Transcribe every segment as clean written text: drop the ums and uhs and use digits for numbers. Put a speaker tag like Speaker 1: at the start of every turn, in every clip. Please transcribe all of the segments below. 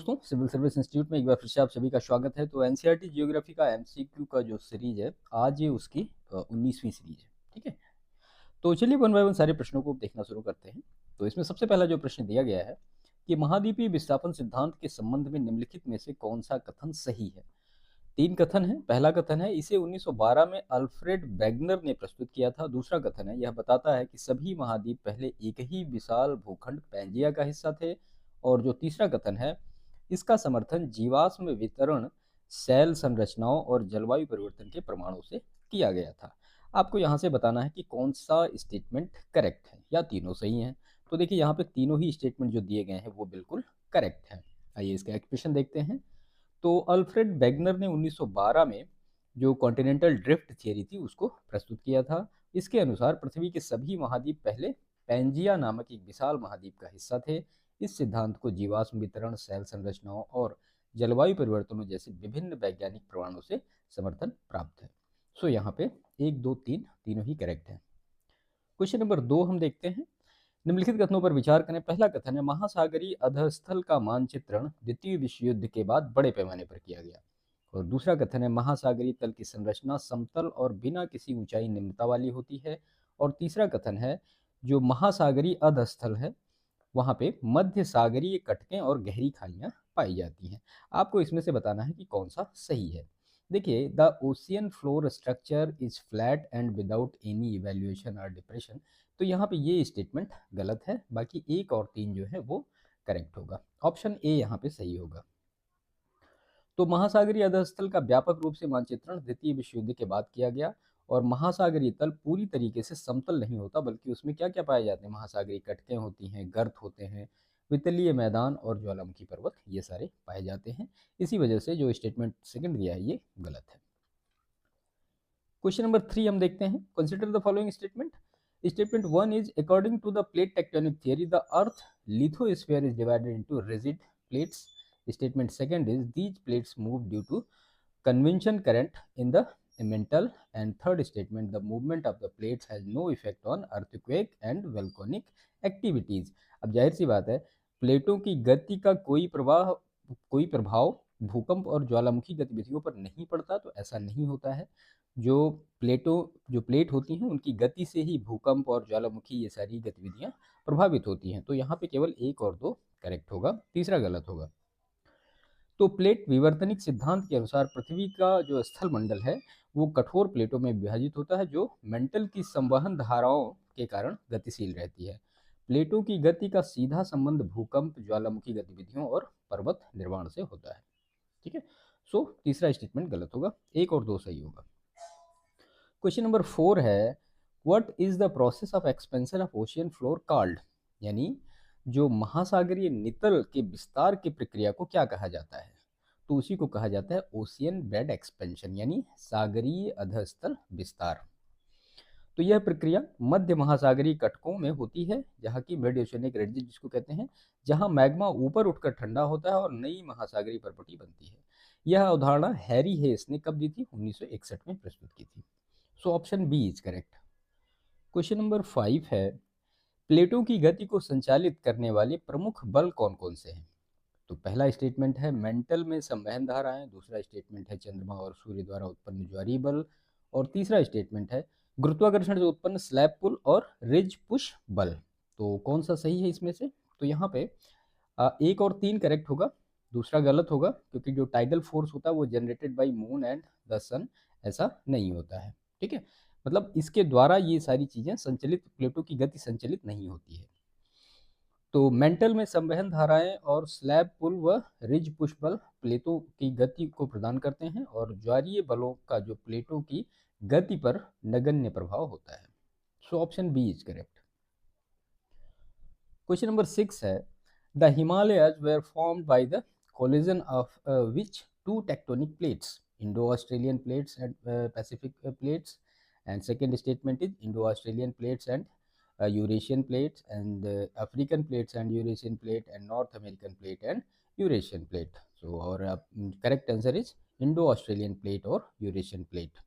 Speaker 1: दोस्तों, civil service institute में एक बार फिर से आप सभी का स्वागत है। तो एनसीईआरटी जियोग्राफी का एमसीक्यू का जो सीरीज है, आज ये उसकी 19वीं सीरीज है। ठीक है, तो चलिए वन बाय वन सारे प्रश्नों को देखना शुरू करते हैं। तो इसमें सबसे पहला जो प्रश्न दिया गया है कि महाद्वीपीय विस्थापन सिद्धांत के संबंध में निम्नलिखित में से कौन सा कथन सही है। तीन कथन है। पहला कथन है, इसे 1912 में अल्फ्रेड वेगनर ने प्रस्तुत किया था। दूसरा कथन है, यह बताता है कि सभी महाद्वीप पहले एक ही विशाल भूखंड पैंजिया का हिस्सा थे। और जो तीसरा कथन है, इसका समर्थन जीवाश्म वितरण, सेल संरचनाओं और जलवायु परिवर्तन के प्रमाणों से किया गया था। आपको यहाँ से बताना है कि कौन सा स्टेटमेंट करेक्ट है या तीनों सही हैं। तो देखिए, यहाँ पे तीनों ही स्टेटमेंट जो दिए गए हैं वो बिल्कुल करेक्ट है। आइए इसका एक्सप्रेशन देखते हैं। तो अल्फ्रेड वेगनर ने 1912 में जो कॉन्टिनेंटल ड्रिफ्ट थियरी थी उसको प्रस्तुत किया था। इसके अनुसार पृथ्वी के सभी महाद्वीप पहले पैंजिया नामक एक विशाल महाद्वीप का हिस्सा थे। इस सिद्धांत को जीवाश्म वितरण, सेल संरचनाओं और जलवायु परिवर्तनों जैसे विभिन्न वैज्ञानिक प्रमाणों से समर्थन प्राप्त है। सो यहाँ पे 1, 2, 3 तीनों ही करेक्ट है। क्वेश्चन नंबर 2 हम देखते हैं। निम्नलिखित कथनों पर विचार करें। पहला कथन है, महासागरीय अधस्थल का मानचित्रण द्वितीय विश्व युद्ध के बाद बड़े पैमाने पर किया गया। और दूसरा कथन है, महासागरीय तल की संरचना समतल और बिना किसी ऊंचाई निम्नता वाली होती है। और तीसरा कथन है, जो महासागरीय अधस्थल है वहां पे मध्य सागरीय कटकें और गहरी खाइयां पाई जाती हैं। आपको इसमें से बताना है कि कौन सा सही है। देखिए, the ocean floor structure is flat and without any evaluation और डिप्रेशन। तो यहाँ पे ये स्टेटमेंट गलत है। बाकी 1 और 3 जो है वो करेक्ट होगा। ऑप्शन ए यहाँ पे सही होगा। तो महासागरीय अधस्थल का व्यापक रूप से मानचित्रण द्वितीय विश्व युद्ध के बाद किया गया। और महासागरीय तल पूरी तरीके से समतल नहीं होता, बल्कि उसमें क्या क्या पाए जाते हैं, महासागरीय कटकें होती हैं, गर्त होते हैं, वितलीय मैदान और ज्वालामुखी पर्वत, ये सारे पाए जाते हैं। इसी वजह से जो स्टेटमेंट सेकंड दिया है ये गलत है। क्वेश्चन नंबर 3 हम देखते हैं। Consider the following statement. Statement 1 is, according to the plate tectonic theory the earth lithosphere is divided into rigid plates. Statement second is, these plates move due to convection current in the mantle. And third statement, the movement of the plates has no effect on earthquake and volcanic activities. अब जाहिर सी बात है, प्लेटों की गति का कोई प्रभाव भूकंप और ज्वालामुखी गतिविधियों पर नहीं पड़ता। तो ऐसा नहीं होता है। जो प्लेट होती हैं उनकी गति से ही भूकंप और ज्वालामुखी ये सारी गतिविधियां प्रभावित होती हैं। तो यहाँ पे केवल 1 और 2 करेक्ट होगा, तीसरा गलत होगा। तो प्लेट विवर्तनिक सिद्धांत के अनुसार पृथ्वी का जो स्थल मंडल है वो कठोर प्लेटों में विभाजित होता है, जो मेंटल की संवहन धाराओं के कारण गतिशील रहती है। प्लेटों की गति का सीधा संबंध भूकंप, ज्वालामुखी गतिविधियों और पर्वत निर्माण से होता है। ठीक है, सो तीसरा स्टेटमेंट गलत होगा, 1 और 2 सही होगा। क्वेश्चन नंबर 4 है, what is the process of expansion of ocean floor called. यानी जो महासागरीय नितल के विस्तार की प्रक्रिया को क्या कहा जाता है। तो उसी को कहा जाता है ओशियन बेड एक्सपेंशन, यानी सागरीय अधस्थल विस्तार। तो यह प्रक्रिया मध्य महासागरीय कटकों में होती है, जहाँ की मिड ओशियनिक रिड्ज जिसको कहते हैं, जहाँ मैग्मा ऊपर उठकर ठंडा होता है और नई महासागरीय परपटी बनती है। यह अवधारणा हैरी हेस ने कब दी थी, 1961 में प्रस्तुत की थी। So option B is correct. Question number 5 है, प्लेटों की गति को संचालित करने वाले प्रमुख बल कौन कौन से हैं। तो पहला स्टेटमेंट है मेंटल में संवहन धाराएं, दूसरा स्टेटमेंट है चंद्रमा और सूर्य द्वारा उत्पन्न ज्वारीय बल, और तीसरा स्टेटमेंट है गुरुत्वाकर्षण से उत्पन्न स्लैब पुल और रिज पुश बल। तो कौन सा सही है इसमें से। तो यहाँ पे 1 और 3 करेक्ट होगा, दूसरा गलत होगा, क्योंकि जो टाइडल फोर्स होता है वो generated by moon and the sun, ऐसा नहीं होता है। ठीक है, मतलब इसके द्वारा ये सारी चीजें संचलित, प्लेटों की गति संचलित नहीं होती है। तो मेंटल में संवहन धाराएं और स्लैब पुल व रिज पुश बल प्लेटों की गति को प्रदान करते हैं, और ज्वारीय बलों का जो प्लेटों की गति पर नगण्य प्रभाव होता है। So option B is correct. Question number 6 है, the Himalayas were formed by the collision of which two tectonic plates, Indo Australian plates and Pacific plates. And second statement is Indo Australian plates and Eurasian plates, and African plates and Eurasian plate, and North American plate and Eurasian plate. So our correct answer is Indo-Australian plate or Eurasian plate.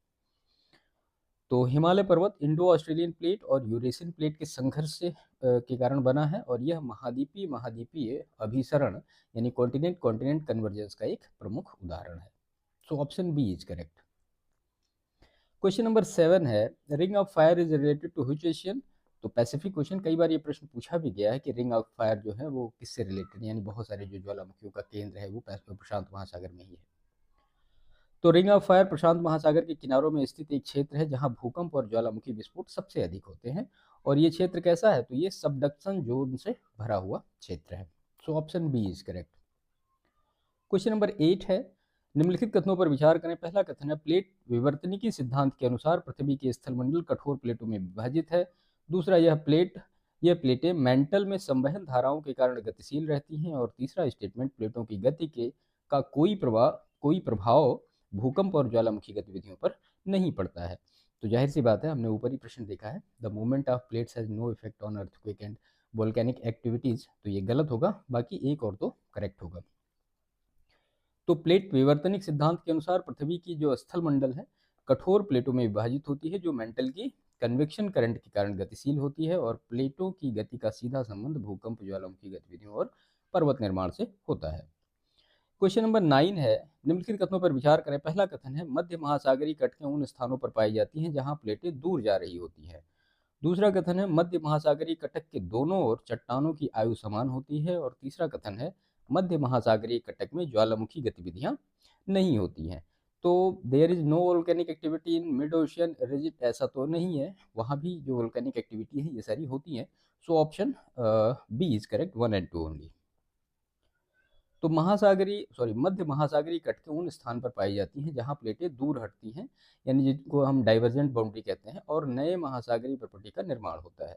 Speaker 1: तो हिमालय पर्वत Indo Australian plate और Eurasian plate के संघर्ष से के कारण बना है, और यह महाद्वीपीय अभिसरण यानी कॉन्टिनेंट कॉन्टिनेंट कन्वर्जेंस का एक प्रमुख उदाहरण है। So option B is correct. Question number 7 है, ring of fire is related to which ocean? तो पैसिफिक ओशियन, कई बार ये प्रश्न पूछा भी गया है कि रिंग ऑफ फायर जो है वो किससे रिलेटेड, यानी बहुत सारे जो ज्वालामुखियों का केंद्र है वो प्रशांत महासागर में ही है। तो रिंग ऑफ फायर प्रशांत महासागर के किनारों में स्थित एक क्षेत्र है जहां भूकंप और ज्वालामुखी विस्फोट सबसे अधिक होते हैं, और ये क्षेत्र कैसा है? तो ये सबडक्शन जोन से भरा हुआ क्षेत्र है। So option B is correct. Question number 8 है, निम्नलिखित कथनों पर विचार करें। पहला कथन है, प्लेट विवर्तनिकी सिद्धांत के अनुसार पृथ्वी के स्थलमंडल कठोर प्लेटों में विभाजित है। दूसरा, यह प्लेटें मेंटल में संवहन धाराओं के कारण गतिशील रहती हैं। और तीसरा स्टेटमेंट, प्लेटों की गति का कोई प्रभाव भूकंप और ज्वालामुखी गतिविधियों पर नहीं पड़ता है। तो जाहिर सी बात है, हमने ऊपर ही प्रश्न देखा है, the movement of plates has no effect on earthquake and volcanic activities. तो ये गलत होगा, बाकी एक और तो करेक्ट होगा। तो प्लेट विवर्तनिक सिद्धांत के अनुसार पृथ्वी की जो स्थल मंडल है कठोर प्लेटों में विभाजित होती है, जो मेंटल की कन्वेक्शन करंट के कारण गतिशील होती है, और प्लेटों की गति का सीधा संबंध भूकंप, ज्वालामुखी गतिविधियों और पर्वत निर्माण से होता है। क्वेश्चन नंबर 9 है, निम्नलिखित कथनों पर विचार करें। पहला कथन है, मध्य महासागरीय तट उन स्थानों पर पाई जाती हैं जहां प्लेटें दूर जा रही होती हैं। दूसरा कथन है, मध्य महासागरीय कटक के दोनों ओर चट्टानों की आयु समान होती है। और तीसरा कथन है, मध्य महासागरीय कटक में ज्वालामुखी गतिविधियां नहीं होती हैं। तो there is no volcanic activity in mid ocean रिजिड, ऐसा तो नहीं है, वहां भी जो वोल्केनिक एक्टिविटी है ये सारी होती हैं। So option B is correct, 1 and 2 only. तो मध्य महासागरीय तट के उन स्थान पर पाई जाती हैं जहां प्लेटें दूर हटती हैं, यानी जिनको हम डाइवर्जेंट बाउंड्री कहते हैं, और नए महासागरीय प्रपट्टी का निर्माण होता है।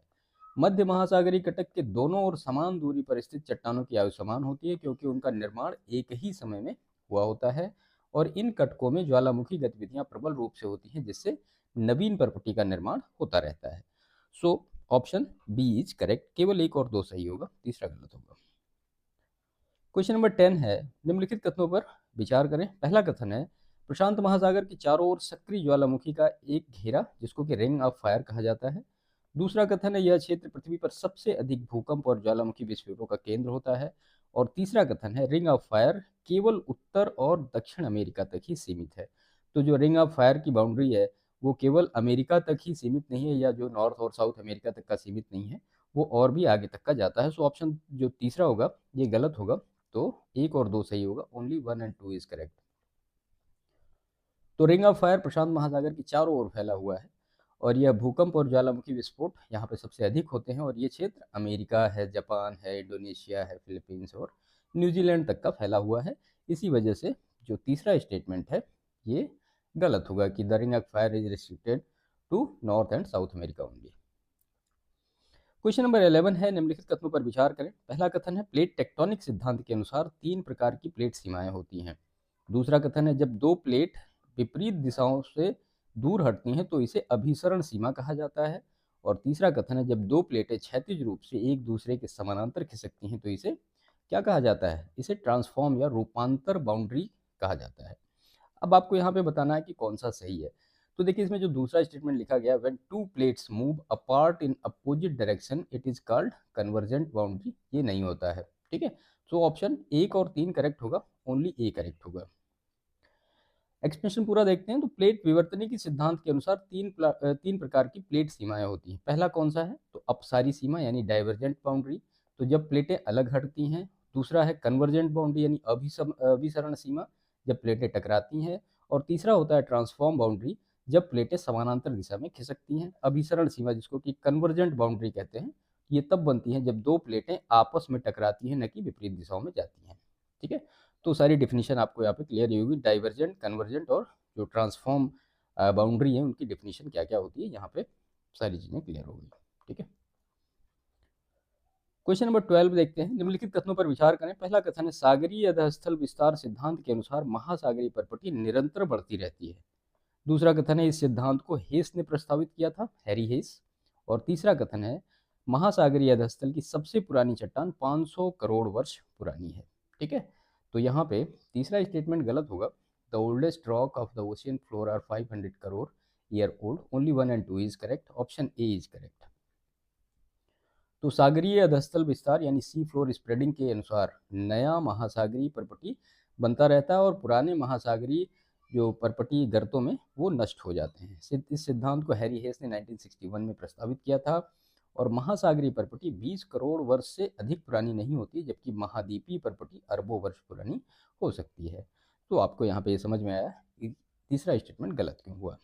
Speaker 1: मध्य महासागरीय कटक के दोनों ओर समान दूरी पर स्थित चट्टानों की आयु समान होती है, क्योंकि उनका निर्माण एक ही समय में हुआ होता है, और इन कटकों में ज्वालामुखी गतिविधियां प्रबल रूप से होती हैं, जिससे नवीन प्रपट्टी का निर्माण होता रहता है। So option B is correct. केवल एक और दो सही होगा, तीसरा गलत होगा। क्वेश्चन नंबर 10 है, निम्नलिखित कथनों पर विचार करें। पहला कथन है, प्रशांत महासागर के चारों ओर सक्रिय ज्वालामुखी का एक घेरा, जिसको कि रिंग ऑफ फायर कहा जाता है। दूसरा कथन है, यह क्षेत्र पृथ्वी पर सबसे अधिक भूकंप और ज्वालामुखी विस्फोटों का केंद्र होता है। और तीसरा कथन है, रिंग ऑफ फायर केवल उत्तर और दक्षिण अमेरिका तक ही सीमित है। तो जो रिंग ऑफ फायर की बाउंड्री है वो केवल अमेरिका तक ही सीमित नहीं है, या जो नॉर्थ और साउथ अमेरिका तक का सीमित नहीं है, वो और भी आगे तक का जाता है। सो ऑप्शन जो तीसरा होगा ये गलत होगा, तो एक और दो सही होगा, ओनली 1 एंड 2 इज करेक्ट। तो रिंग ऑफ फायर प्रशांत महासागर के चारों ओर फैला हुआ है, और यह भूकंप और ज्वालामुखी विस्फोट यहाँ पे सबसे अधिक होते हैं, और ये क्षेत्र अमेरिका है, जापान है, इंडोनेशिया है, फिलीपींस और न्यूजीलैंड तक का फैला हुआ है। इसी वजह से जो तीसरा स्टेटमेंट है ये गलत होगा कि the ring of fire is restricted to North and South America only. Question number 11 है, निम्नलिखित कथनों पर विचार करें। पहला कथन है, प्लेट टेक्टोनिक सिद्धांत के अनुसार 3 प्रकार की प्लेट सीमाएं होती हैं। दूसरा कथन है, जब दो प्लेट विपरीत दिशाओं से दूर हटती हैं तो इसे अभिसरण सीमा कहा जाता है। और तीसरा कथन है, जब दो प्लेटें क्षैतिज रूप से एक दूसरे के समानांतर खिसकती हैं तो इसे क्या कहा जाता है? इसे ट्रांसफॉर्म या रूपांतर बाउंड्री कहा जाता है। अब आपको यहाँ पे बताना है कि कौन सा सही है। तो देखिए, इसमें जो दूसरा स्टेटमेंट लिखा गया, when to plates move apart in opposite direction it is called convergent boundary, ये नहीं होता है। ठीक है, सो ऑप्शन 1 और 3 करेक्ट होगा, ओनली ए करेक्ट होगा। एक्सप्लेनेशन पूरा देखते हैं। तो प्लेट विवर्तनिकी सिद्धांत के अनुसार तीन प्रकार की प्लेट सीमाएं होती हैं। पहला कौन सा है? तो अपसारी सीमा यानी डाइवर्जेंट बाउंड्री, तो जब प्लेटें अलग हटती हैं। दूसरा है कन्वर्जेंट बाउंड्री यानी अभिसरण सीमा, जब प्लेटें टकराती हैं। और तीसरा होता है ट्रांसफॉर्म बाउंड्री, जब प्लेटें समानांतर दिशा में खिसकती हैं। अभिसरण सीमा, जिसको कि कन्वर्जेंट बाउंड्री कहते हैं, ये तब बनती हैं जब दो प्लेटें आपस में टकराती हैं, न कि विपरीत दिशाओं में जाती हैं। ठीक है, तो सारी डिफिनीशन आपको यहाँ पे क्लियर ही होगी। डाइवर्जेंट, कन्वर्जेंट और जो ट्रांसफॉर्म बाउंड्री है उनकी डिफिनीशन क्या क्या होती है, यहाँ पे सारी चीज़ें क्लियर होगी। ठीक है, क्वेश्चन नंबर 12 देखते हैं। निम्नलिखित कथनों पर विचार करें। पहला कथन है, सागरीय अधस्थल विस्तार सिद्धांत के अनुसार महासागरीय परपटी निरंतर बढ़ती रहती है। दूसरा कथन है, इस सिद्धांत को हेस ने प्रस्तावित किया था, हैरी हेस। और तीसरा कथन है, महासागरीय अधस्थल की सबसे पुरानी चट्टान 500 करोड़ वर्ष पुरानी है। ठीक है, तो यहाँ पे तीसरा स्टेटमेंट गलत होगा। The oldest rock of the ocean floor are 500 crore year old. Only 1 and 2 is correct, option A is correct. तो सागरीय अधस्थल विस्तार यानी सी फ्लोर स्प्रेडिंग के अनुसार नया महासागरीय परपटी बनता रहता है और पुराने महासागरीय जो परपटी गर्तों में वो नष्ट हो जाते हैं। इस सिद्धांत को हैरी हेस ने 1961 में प्रस्तावित किया था। और महासागरीय परपटी 20 करोड़ वर्ष से अधिक पुरानी नहीं होती, जबकि महाद्वीपीय परपटी अरबों वर्ष पुरानी हो सकती है। तो आपको यहाँ पे ये समझ में आया कि तीसरा स्टेटमेंट गलत क्यों हुआ।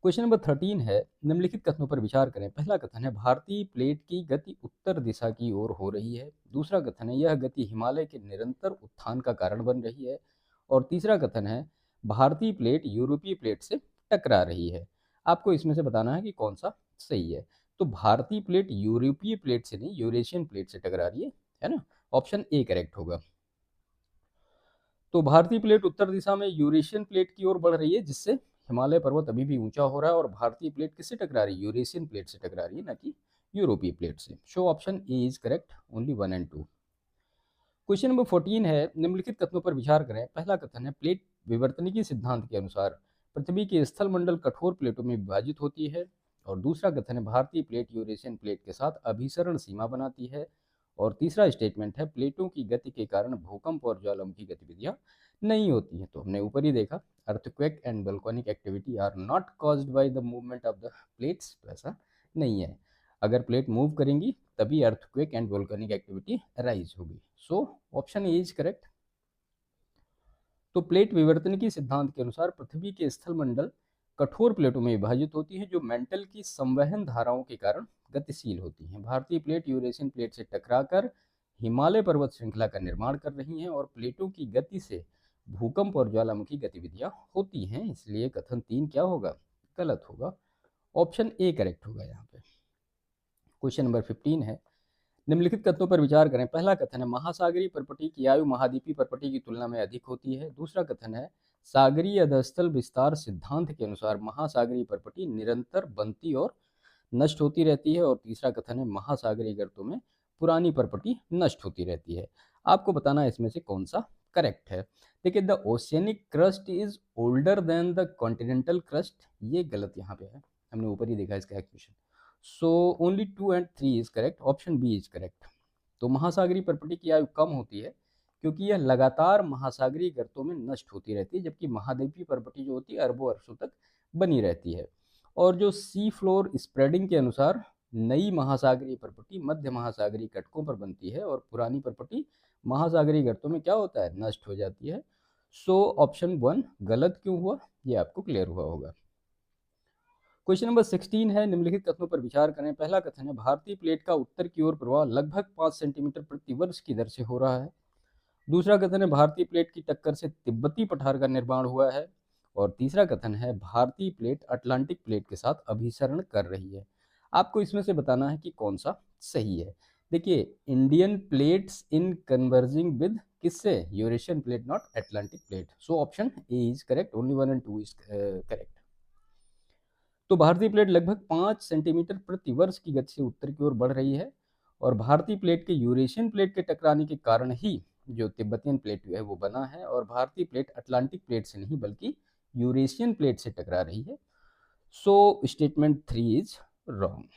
Speaker 1: क्वेश्चन नंबर 13 है, निम्नलिखित कथनों पर विचार करें। पहला कथन है भारतीय प्लेट की गति उत्तर दिशा की ओर हो रही है। दूसरा कथन है यह गति हिमालय के निरंतर उत्थान का कारण बन रही है। और तीसरा कथन है भारतीय प्लेट यूरोपीय प्लेट से टकरा रही है। आपको इसमें से बताना है कि कौन सा सही है। तो भारतीय प्लेट यूरोपीय प्लेट से नहीं, यूरेशियन प्लेट से टकरा रही है ना। ऑप्शन ए करेक्ट होगा। तो भारतीय प्लेट उत्तर दिशा में यूरेशियन प्लेट की ओर बढ़ रही है, जिससे हिमालय पर्वत अभी भी ऊंचा हो रहा है। और भारतीय प्लेट किससे टकरा रही है? यूरेशियन प्लेट से टकरा रही है, ना कि यूरोपीय प्लेट से। Show option A is correct, only 1 and 2। Question number 14 है, निम्नलिखित कथनों पर विचार करें। पहला कथन है प्लेट विवर्तनिकी सिद्धांत के अनुसार पृथ्वी के स्थल मंडल कठोर प्लेटों में विभाजित होती है। और दूसरा कथन है भारतीय प्लेट यूरेशियन प्लेट के साथ अभिसरण सीमा बनाती है। और तीसरा स्टेटमेंट है प्लेटों की गति के कारण भूकंप और ज्वालामुखी गतिविधियां नहीं होती है। तो हमने ऊपर ही देखा, earthquake and volcanic activity are not caused by the movement of the plates. तो ऐसा नहीं है, अगर प्लेट मूव करेंगी तभी earthquake and volcanic activity arise होगी। So option A is correct. तो प्लेट विवर्तनिकी सिद्धांत के अनुसार पृथ्वी के स्थल मंडल कठोर प्लेटों में विभाजित होती है, जो मेंटल की संवहन धाराओं के कारण गतिशील होती हैं। भारतीय प्लेट यूरेशियन प्लेट से टकराकर हिमालय पर्वत श्रृंखला का निर्माण कर रही हैं और प्लेटों की गति से भूकंप और ज्वालामुखी गतिविधियां होती हैं। इसलिए कथन 3 क्या होगा? गलत होगा। ऑप्शन ए करेक्ट होगा यहाँ पे। क्वेश्चन नंबर 15 है, निम्नलिखित कथनों पर विचार करें। पहला कथन है महासागरीय परपटी की आयु महाद्वीपीय परपटी की तुलना में अधिक होती है। दूसरा कथन है सागरीय अधस्थल विस्तार सिद्धांत के अनुसार महासागरीय परपटी निरंतर बनती और नष्ट होती रहती है। और तीसरा कथन है महासागरीय गर्तों में पुरानी परपटी नष्ट होती रहती है। आपको बताना है इसमें से कौन सा करेक्ट है। देखिए, the oceanic crust is older than the continental crust, ये गलत यहाँ पे है, हमने ऊपर ही देखा इसका expression. So only 2 and 3 is correct, option B is correct. तो महासागरीय परपटी की आयु कम होती है क्योंकि यह लगातार महासागरीय गर्तों में नष्ट होती रहती है, जबकि महाद्वीपीय परपटी जो होती है अरबों वर्षों तक बनी रहती है। और जो सी फ्लोर स्प्रेडिंग के अनुसार नई महासागरीय परपटी मध्य महासागरीय कटकों पर बनती है और पुरानी परपटी महासागरीय गर्तों में क्या होता है? नष्ट हो जाती है। सो ऑप्शन 1 गलत क्यों हुआ, ये आपको क्लियर हुआ होगा। क्वेश्चन नंबर 16 है, निम्नलिखित कथनों पर विचार करें। पहला कथन है भारतीय प्लेट का उत्तर की ओर प्रवाह लगभग 5 सेंटीमीटर प्रति वर्ष की दर से हो रहा है। दूसरा कथन है भारतीय प्लेट की टक्कर से तिब्बती पठार का निर्माण हुआ है। और तीसरा कथन है भारतीय प्लेट अटलांटिक प्लेट के साथ अभिसरण कर रही है। आपको इसमें से बताना है कि कौन सा सही है। देखिए, Indian plates in converging with किससे? Eurasian plate, not Atlantic plate. So option A is correct, only 1 and 2 is correct. तो भारतीय प्लेट लगभग 5 सेंटीमीटर प्रति वर्ष की गति से उत्तर की ओर बढ़ रही है। और भारतीय प्लेट के यूरेशियन प्लेट के टकराने के कारण ही जो तिब्बतियन प्लेट है वो बना है। और भारतीय प्लेट अटलांटिक प्लेट से नहीं बल्कि यूरेशियन प्लेट से टकरा रही है। So statement 3 is wrong.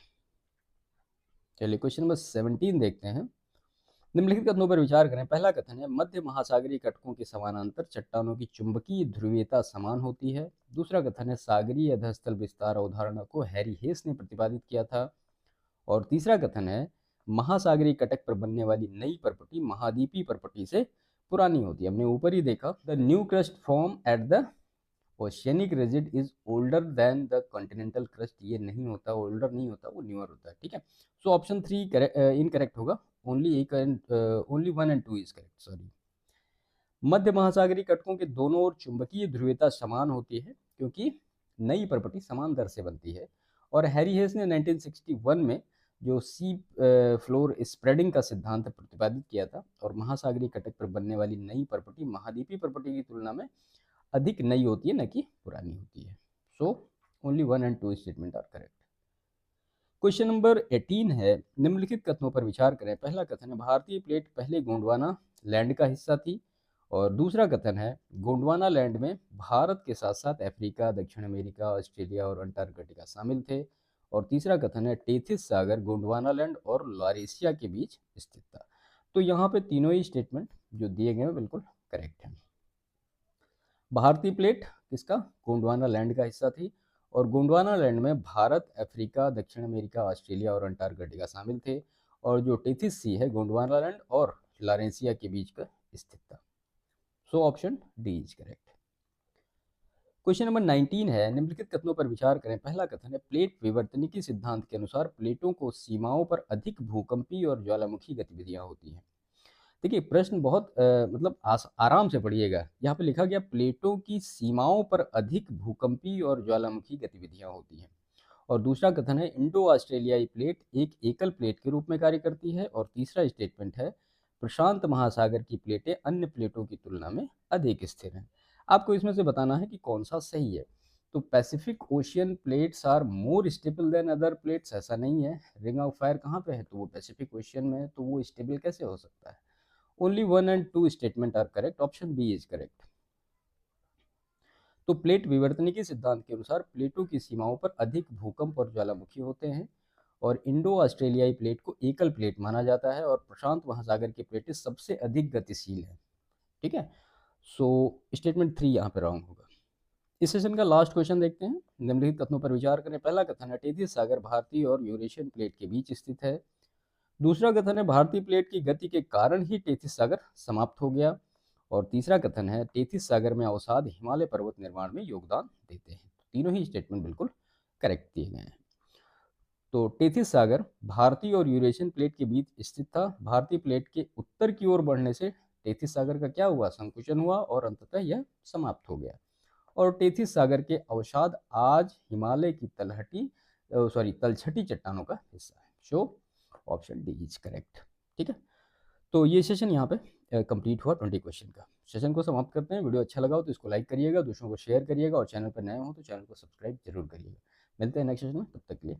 Speaker 1: चलिए क्वेश्चन नंबर 17 देखते हैं। निम्नलिखित कथनों पर विचार करें। पहला कथन है मध्य महासागरीय कटकों के समानांतर चट्टानों की चुंबकीय ध्रुवीयता समान होती है। दूसरा कथन है सागरीय अधस्थल विस्तार अवधारणा को हैरी हेस ने प्रतिपादित किया था। और तीसरा कथन है महासागरीय कटक पर बनने वाली नई परपटी महाद्वीपीय परपटी से पुरानी होती है। हमने ऊपर ही देखा, the new crust form at the oceanic rigid is older than the continental crust. ये नहीं होता, ओल्डर नहीं होता, वो न्यूअर होता है। ठीक है, सो ऑप्शन 3 इनकरेक्ट होगा। Only 1 and 2 is correct, sorry. मध्य महासागरीय कटकों के दोनों ओर चुंबकीय ध्रुवीयता समान होती है क्योंकि नई परपटी समान दर से बनती है। और हैरी हेस ने 1961 में जो सी फ्लोर स्प्रेडिंग का सिद्धांत प्रतिपादित किया था। और महासागरीय कटक पर बनने वाली नई परपटी महाद्वीपीय परपटी की तुलना में अधिक नई होती है, न कि पुरानी होती है। So only 1 and 2 statement are correct. Question number 18 है, निम्नलिखित कथनों पर विचार करें। पहला कथन है भारतीय प्लेट पहले गोंडवाना लैंड का हिस्सा थी। और दूसरा कथन है गोंडवाना लैंड में भारत के साथ साथ अफ्रीका, दक्षिण अमेरिका, ऑस्ट्रेलिया और अंटार्कटिका शामिल थे। और तीसरा कथन है टेथिस सागर गोंडवाना लैंड और लॉरेशिया के बीच स्थित था। तो यहाँ पे तीनों ही स्टेटमेंट जो दिए गए हैं बिल्कुल करेक्ट है। भारतीय प्लेट किसका, गोंडवाना लैंड का हिस्सा थी, और गोंडवाना लैंड में भारत, अफ्रीका, दक्षिण अमेरिका, ऑस्ट्रेलिया और अंटार्कटिका शामिल थे। और जो टेथिस सी है गोंडवाना लैंड और लॉरेशिया के बीच का स्थित था। So option D is correct. Question number 19 है, निम्नलिखित कथनों पर विचार करें। पहला कथन है प्लेट विवर्तनिकी सिद्धांत के अनुसार प्लेटों को सीमाओं पर अधिक भूकंपीय और ज्वालामुखी गतिविधियां होती हैं। देखिए प्रश्न बहुत मतलब आराम से पढ़िएगा। यहाँ पे लिखा गया प्लेटों की सीमाओं पर अधिक भूकंपीय और ज्वालामुखी गतिविधियां होती हैं। और दूसरा कथन है इंडो ऑस्ट्रेलियाई प्लेट एक एकल प्लेट के रूप में कार्य करती है। और तीसरा स्टेटमेंट है प्रशांत महासागर की प्लेटें अन्य प्लेटों की तुलना में अधिक स्थिर हैं। आपको इसमें से बताना है कि कौन सा सही है। तो Pacific ocean plates are more stable than other plates, ऐसा नहीं है। रिंग ऑफ फायर कहाँ पे है, तो वो पैसिफिक ओशियन में है, तो वो स्टेबल कैसे हो सकता है। Only 1 and 2 statement are correct, option B is correct. तो प्लेट विवर्तनिकी सिद्धांत के अनुसार प्लेटों की सीमाओं पर अधिक भूकंप और ज्वालामुखी होते हैं। और इंडो ऑस्ट्रेलियाई प्लेट को एकल प्लेट माना जाता है। और प्रशांत महासागर की प्लेटें सबसे अधिक गतिशील है। ठीक है, सो स्टेटमेंट 3 यहाँ पे रॉन्ग होगा। इस सेशन का लास्ट क्वेश्चन देखते हैं। निम्नलिखित कथनों पर विचार करें। पहला कथन है टेथिस सागर भारतीय और यूरेशियन प्लेट के बीच स्थित है। दूसरा कथन है भारतीय प्लेट की गति के कारण ही टेथिस सागर समाप्त हो गया। और तीसरा कथन है टेथिस सागर में अवसाद हिमालय पर्वत निर्माण में योगदान देते हैं। तीनों ही स्टेटमेंट बिल्कुल करेक्ट दिए गए हैं। तो टेथिस सागर भारतीय और यूरेशियन प्लेट के बीच स्थित था। भारतीय प्लेट के उत्तर की ओर बढ़ने से टेथिस सागर का क्या हुआ, संकुचन हुआ और अंततः यह समाप्त हो गया। और टेथिस सागर के अवसाद आज हिमालय की तलछटी चट्टानों का हिस्सा है। So option D is correct. ठीक है, तो ये सेशन यहाँ पे कंप्लीट हुआ 20 क्वेश्चन का। सेशन को समाप्त करते हैं। वीडियो अच्छा लगा हो तो इसको लाइक करिएगा, दूसरों को शेयर करिएगा और चैनल पर नए हो तो चैनल को सब्सक्राइब जरूर करिएगा। मिलते हैं नेक्स्ट सेशन में, तब तक के लिए।